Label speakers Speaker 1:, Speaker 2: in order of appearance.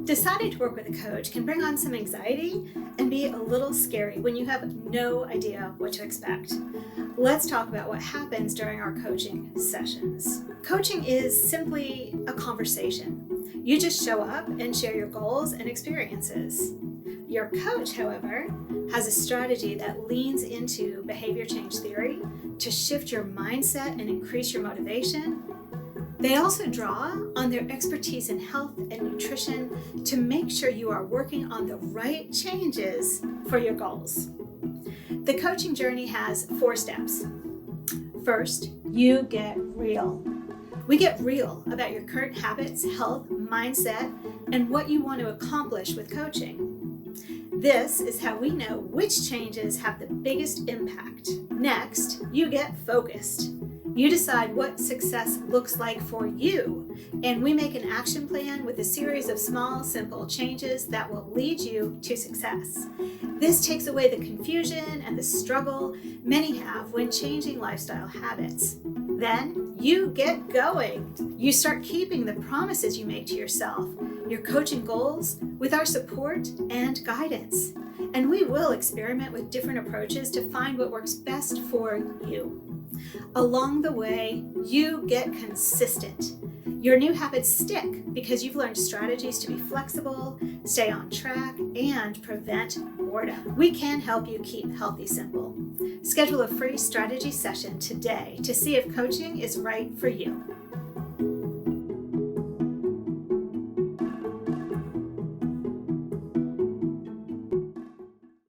Speaker 1: Deciding to work with a coach can bring on some anxiety and be a little scary when you have no idea what to expect. Let's talk about what happens during our coaching sessions. Coaching is simply a conversation. You just show up and share your goals and experiences. Your coach, however, has a strategy that leans into behavior change theory to shift your mindset and increase your motivation. They also draw on their expertise in health and nutrition to make sure you are working on the right changes for your goals. The coaching journey has 4 steps. First, you get real. We get real about your current habits, health, mindset, and what you want to accomplish with coaching. This is how we know which changes have the biggest impact. Next, you get focused. You decide what success looks like for you, and we make an action plan with a series of small, simple changes that will lead you to success. This takes away the confusion and the struggle many have when changing lifestyle habits. Then you get going. You start keeping the promises you make to yourself, your coaching goals, with our support and guidance. And we will experiment with different approaches to find what works best for you. Along the way, you get consistent. Your new habits stick because you've learned strategies to be flexible, stay on track, and prevent boredom. We can help you keep healthy simple. Schedule a free strategy session today to see if coaching is right for you.